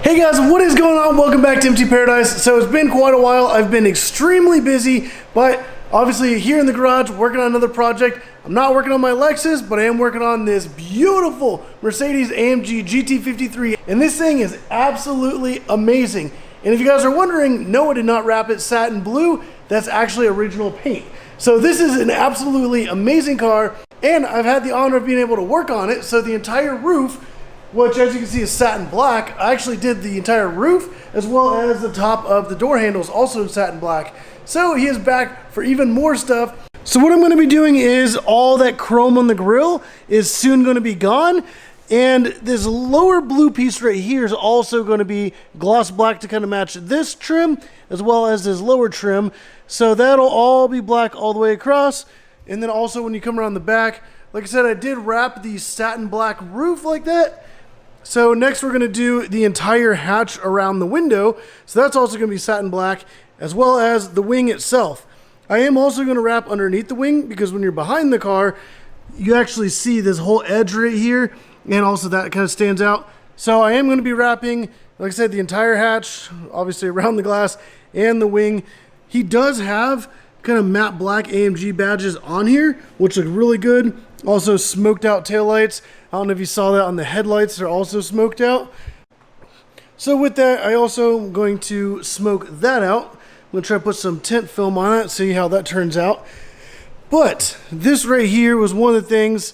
Hey guys, what is going on? Welcome back to MT Paradise. So it's been quite a while. I've been extremely busy, but obviously here in the garage working on another project. I'm not working on my Lexus, but I am working on this beautiful Mercedes AMG GT53. And this thing is absolutely amazing. And if you guys are wondering, no, I did not wrap it satin blue. That's actually original paint. So this is an absolutely amazing car, and I've had the honor of being able to work on it. So the entire roof, which as you can see is satin black, I actually did the entire roof as well as the top of the door handles also in satin black. So he is back for even more stuff. So what I'm going to be doing is all that chrome on the grille is soon going to be gone. And this lower blue piece right here is also going to be gloss black to kind of match this trim as well as this lower trim. So that'll all be black all the way across. And then also when you come around the back, like I said, I did wrap the satin black roof like that. So next we're going to do the entire hatch around the window. So that's also going to be satin black as well as the wing itself. I am also going to wrap underneath the wing because when you're behind the car, you actually see this whole edge right here. And also that kind of stands out. So I am going to be wrapping, like I said, the entire hatch, obviously around the glass and the wing. He does have kind of matte black AMG badges on here, which look really good. Also smoked out taillights. I don't know if you saw that on the headlights. They're also smoked out. So with that, I also am going to smoke that out. I'm going to try to put some tint film on it, see how that turns out. But this right here was one of the things.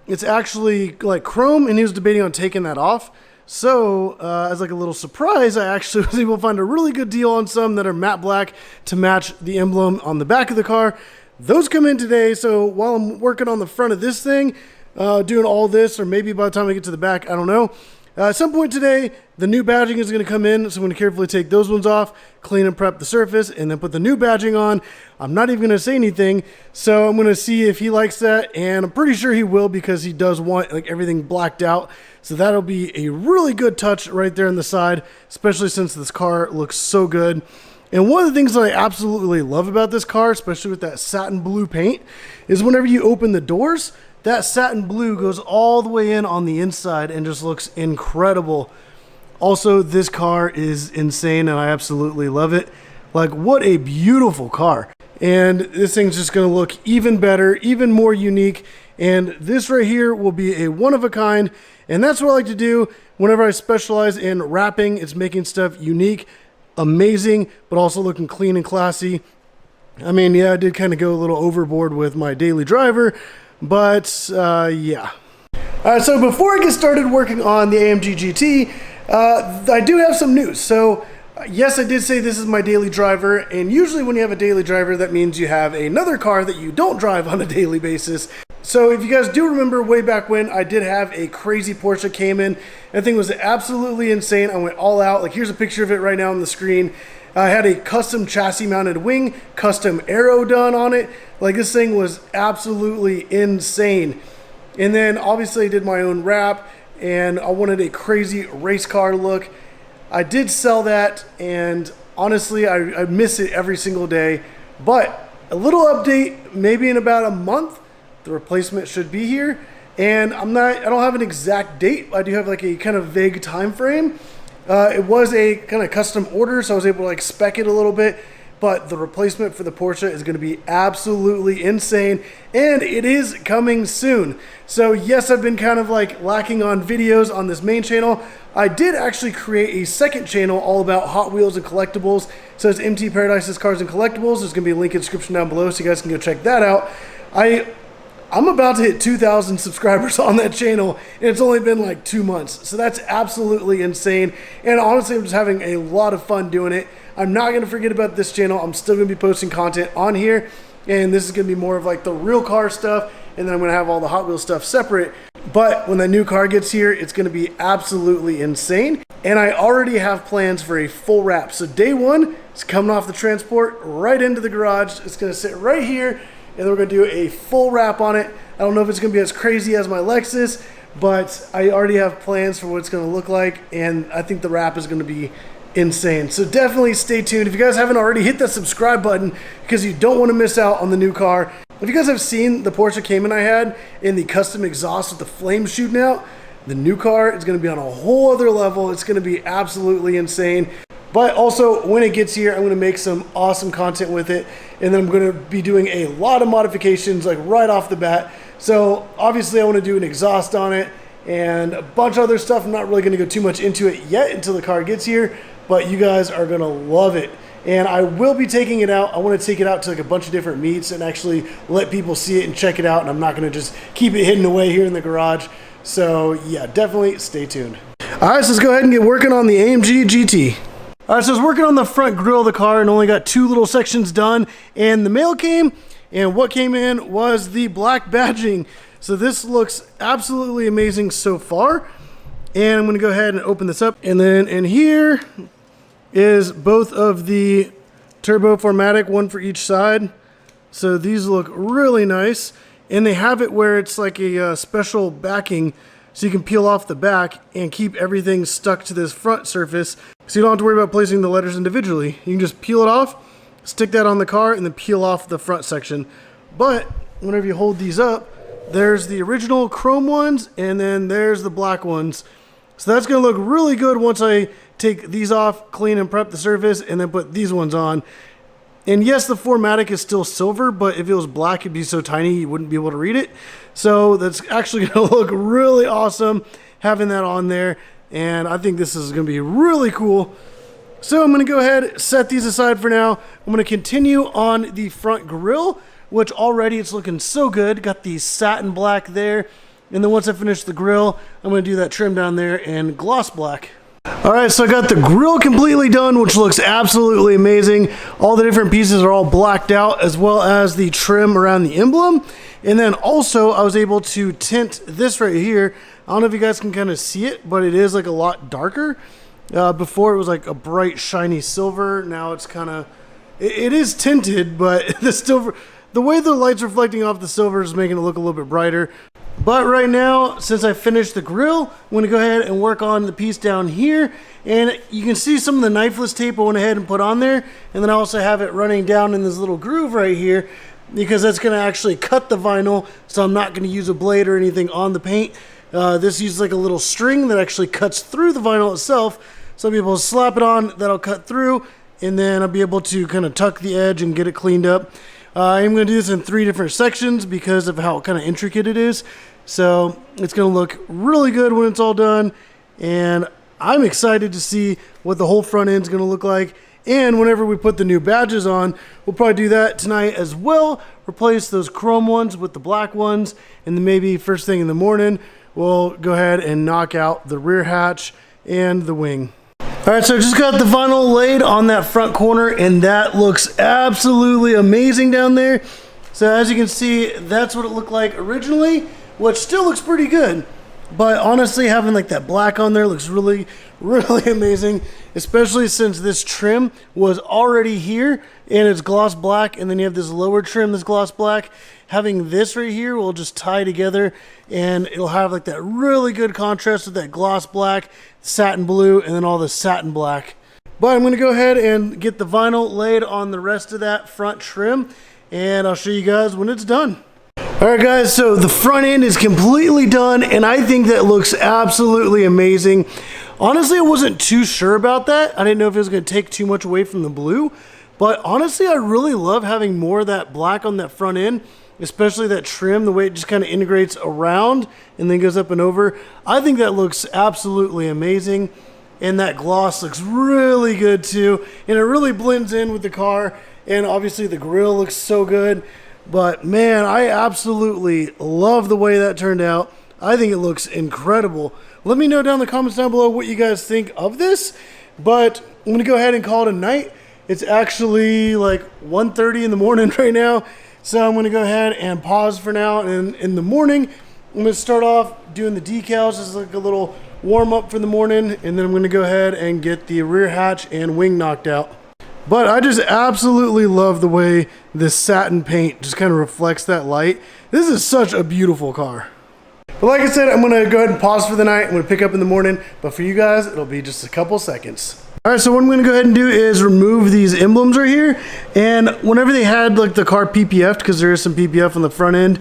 It's actually like chrome, and he was debating on taking that off. So as like a little surprise, I actually was able to find a really good deal on some that are matte black to match the emblem on the back of the car. Those come in today, so while I'm working on the front of this thing, doing all this, or maybe by the time I get to the back, I don't know. At some point today, the new badging is going to come in, so I'm going to carefully take those ones off, clean and prep the surface, and then put the new badging on. I'm not even going to say anything, so I'm going to see if he likes that, and I'm pretty sure he will because he does want like everything blacked out. So that'll be a really good touch right there on the side, especially since this car looks so good. And one of the things that I absolutely love about this car, especially with that satin blue paint, is whenever you open the doors, that satin blue goes all the way in on the inside and just looks incredible. Also, this car is insane and I absolutely love it. Like, what a beautiful car. And this thing's just going to look even better, even more unique. And this right here will be a one of a kind. And that's what I like to do whenever I specialize in wrapping. It's making stuff unique, amazing, but also looking clean and classy. I mean, yeah, I did kind of go a little overboard with my daily driver, but yeah. All right, so before I get started working on the AMG GT, I do have some news. So yes, I did say this is my daily driver, and usually when you have a daily driver, that means you have another car that you don't drive on a daily basis. So if you guys do remember way back when, I did have a crazy Porsche Cayman. That thing was absolutely insane. I went all out. Like, here's a picture of it right now on the screen. I had a custom chassis mounted wing, custom aero done on it. Like, this thing was absolutely insane. And then obviously I did my own wrap, and I wanted a crazy race car look. I did sell that, and honestly, I miss it every single day. But a little update, maybe in about a month, the replacement should be here. And I don't have an exact date. I do have like a kind of vague time frame. It was a kind of custom order, so I was able to like spec it a little bit. But the replacement for the Porsche is going to be absolutely insane, and it is coming soon. So yes, I've been kind of like lacking on videos on this main channel. I did actually create a second channel all about Hot Wheels and collectibles. So it's MT Paradise's Cars and Collectibles. There's going to be a link in the description down below, so you guys can go check that out. I'm about to hit 2,000 subscribers on that channel, and it's only been like 2 months. So that's absolutely insane. And honestly, I'm just having a lot of fun doing it. I'm not going to forget about this channel. I'm still going to be posting content on here, and this is going to be more of like the real car stuff, and then I'm going to have all the Hot Wheels stuff separate. But when that new car gets here, it's going to be absolutely insane. And I already have plans for a full wrap. So day one is coming off the transport right into the garage. It's going to sit right here, and then we're going to do a full wrap on it. I don't know if it's going to be as crazy as my Lexus, but I already have plans for what it's going to look like, and I think the wrap is going to be insane. So definitely stay tuned. If you guys haven't already, hit that subscribe button because you don't want to miss out on the new car. If you guys have seen the Porsche Cayman I had in the custom exhaust with the flames shooting out, The new car is going to be on a whole other level. It's going to be absolutely insane. But also, when it gets here, I'm going to make some awesome content with it. And then I'm going to be doing a lot of modifications like right off the bat. So obviously I want to do an exhaust on it and a bunch of other stuff. I'm not really going to go too much into it yet until the car gets here, but you guys are going to love it. And I will be taking it out. I want to take it out to like a bunch of different meets and actually let people see it and check it out. And I'm not going to just keep it hidden away here in the garage. So yeah, definitely stay tuned. All right, so let's go ahead and get working on the AMG GT. All right, so I was working on the front grille of the car and only got 2 little sections done. And the mail came, and what came in was the black badging. So this looks absolutely amazing so far. And I'm going to go ahead and open this up. And then in here is both of the turbo 4MATIC, one for each side. So these look really nice. And they have it where it's like a special backing so you can peel off the back and keep everything stuck to this front surface. So you don't have to worry about placing the letters individually. You can just peel it off, stick that on the car, and then peel off the front section. But whenever you hold these up, there's the original chrome ones, and then there's the black ones. So that's going to look really good once I take these off, clean and prep the surface, and then put these ones on. And yes, the 4MATIC is still silver, but if it was black, it'd be so tiny you wouldn't be able to read it. So that's actually going to look really awesome having that on there. And I think this is going to be really cool. So I'm going to go ahead, set these aside for now. I'm going to continue on the front grille, which already it's looking so good. Got the satin black there. And then once I finish the grille, I'm going to do that trim down there and gloss black. All right, so I got the grille completely done, which looks absolutely amazing. All the different pieces are all blacked out, as well as the trim around the emblem. And then also I was able to tint this right here. I don't know if you guys can kind of see it, but it is like a lot darker. Before it was like a bright shiny silver. Now it's kind of, it is tinted, but the way the light's reflecting off the silver is making it look a little bit brighter. But right now, since I finished the grille, I'm going to go ahead and work on the piece down here. And you can see some of the knifeless tape I went ahead and put on there. And then I also have it running down in this little groove right here, because that's going to actually cut the vinyl. So I'm not going to use a blade or anything on the paint. This uses like a little string that actually cuts through the vinyl itself. So I'll be able to slap it on, that'll cut through, and then I'll be able to kind of tuck the edge and get it cleaned up. I'm going to do this in 3 different sections because of how kind of intricate it is. So it's going to look really good when it's all done. And I'm excited to see what the whole front end is going to look like. And whenever we put the new badges on, we'll probably do that tonight as well. Replace those chrome ones with the black ones. And then maybe first thing in the morning, we'll go ahead and knock out the rear hatch and the wing. All right, so I just got the vinyl laid on that front corner, and that looks absolutely amazing down there. So as you can see, that's what it looked like originally, which still looks pretty good. But honestly, having like that black on there looks really, really amazing, especially since this trim was already here and it's gloss black, and then you have this lower trim that's gloss black. Having this right here will just tie together, and it'll have like that really good contrast with that gloss black, satin blue, and then all the satin black. But I'm going to go ahead and get the vinyl laid on the rest of that front trim, and I'll show you guys when it's done. Alright guys, so the front end is completely done, and I think that looks absolutely amazing. Honestly, I wasn't too sure about that. I didn't know if it was going to take too much away from the blue, but honestly, I really love having more of that black on that front end, especially that trim, the way it just kind of integrates around and then goes up and over. I think that looks absolutely amazing, and that gloss looks really good too, and it really blends in with the car, and obviously the grille looks so good. But man, I absolutely love the way that turned out. I think it looks incredible. Let me know down in the comments down below what you guys think of this. But I'm gonna go ahead and call it a night. It's actually like 1:30 in the morning right now. So I'm gonna go ahead and pause for now. And in the morning, I'm gonna start off doing the decals as like a little warm up for the morning. And then I'm gonna go ahead and get the rear hatch and wing knocked out. But I just absolutely love the way this satin paint just kind of reflects that light. This is such a beautiful car. But like I said, I'm going to go ahead and pause for the night. I'm going to pick up in the morning. But for you guys, it'll be just a couple seconds. All right, so what I'm going to go ahead and do is remove these emblems right here. And whenever they had like the car PPF'd, because there is some PPF on the front end,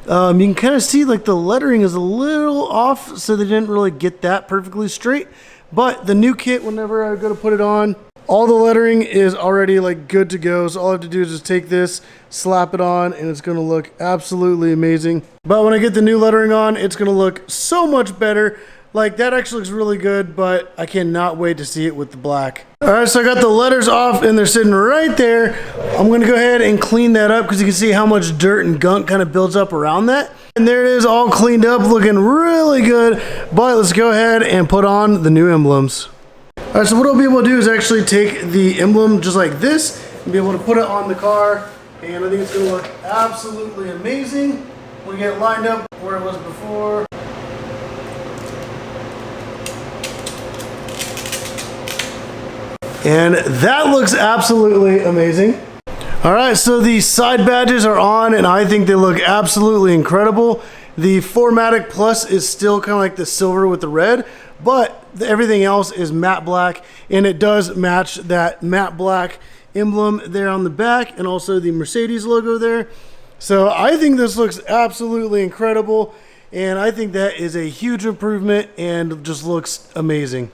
You can kind of see like the lettering is a little off, so they didn't really get that perfectly straight. But the new kit, whenever I go to put it on, all the lettering is already like good to go. So all I have to do is just take this, slap it on, and it's gonna look absolutely amazing. But when I get the new lettering on, it's gonna look so much better. Like that actually looks really good, but I cannot wait to see it with the black. All right, so I got the letters off and they're sitting right there. I'm gonna go ahead and clean that up because you can see how much dirt and gunk kind of builds up around that. And there it is, all cleaned up, looking really good. But let's go ahead and put on the new emblems. All right, so what I'll be able to do is actually take the emblem just like this and be able to put it on the car. And I think it's gonna look absolutely amazing. We get it lined up where it was before. And that looks absolutely amazing. All right, so the side badges are on and I think they look absolutely incredible. The 4MATIC Plus is still kind of like the silver with the red, but everything else is matte black, and it does match that matte black emblem there on the back and also the Mercedes logo there. So I think this looks absolutely incredible, and I think that is a huge improvement and just looks amazing.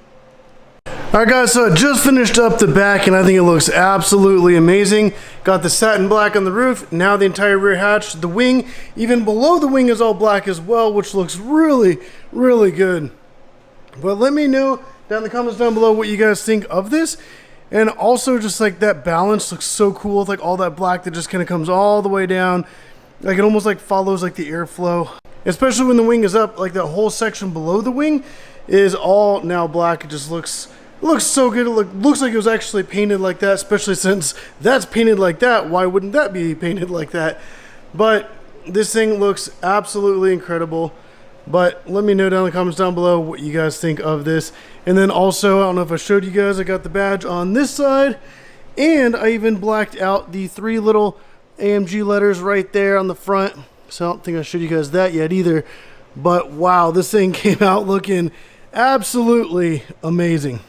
Alright guys, so I just finished up the back and I think it looks absolutely amazing. Got the satin black on the roof, now the entire rear hatch, the wing, even below the wing is all black as well, which looks really, really good. But let me know down in the comments down below what you guys think of this. And also just like that balance looks so cool with like all that black that just kind of comes all the way down. Like it almost like follows like the airflow. Especially when the wing is up, like that whole section below the wing is all now black. It just looks so good. It looks like it was actually painted like that, especially since that's painted like that. Why wouldn't that be painted like that? But this thing looks absolutely incredible. But let me know down in the comments down below what you guys think of this. And then also, I don't know if I showed you guys, I got the badge on this side, and I even blacked out the 3 little AMG letters right there on the front. So I don't think I showed you guys that yet either. But wow, this thing came out looking absolutely amazing.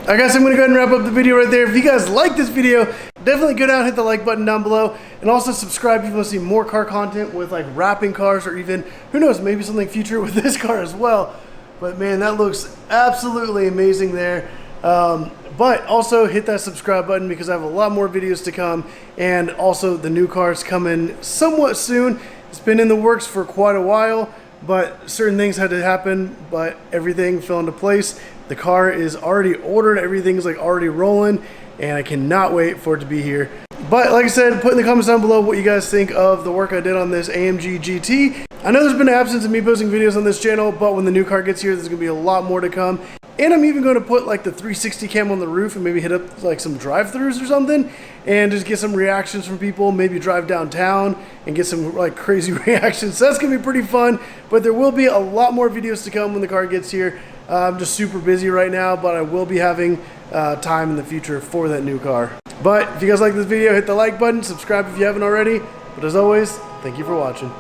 Alright guys, I'm going to go ahead and wrap up the video right there. If you guys like this video, definitely go down and hit the like button down below. And also subscribe if you want to see more car content with like wrapping cars, or even, who knows, maybe something future with this car as well. But man, that looks absolutely amazing there. But also hit that subscribe button because I have a lot more videos to come. And also the new car's coming somewhat soon. It's been in the works for quite a while, but certain things had to happen, but everything fell into place. The car is already ordered, everything's like already rolling, and I cannot wait for it to be here. But like I said, put in the comments down below what you guys think of the work I did on this AMG GT. I know there's been an absence of me posting videos on this channel, but when the new car gets here, there's gonna be a lot more to come. And I'm even going to put like the 360 cam on the roof and maybe hit up like some drive-thrus or something and just get some reactions from people, maybe drive downtown and get some like crazy reactions. So that's going to be pretty fun, but there will be a lot more videos to come when the car gets here. I'm just super busy right now, but I will be having time in the future for that new car. But if you guys like this video, hit the like button, subscribe if you haven't already. But as always, thank you for watching.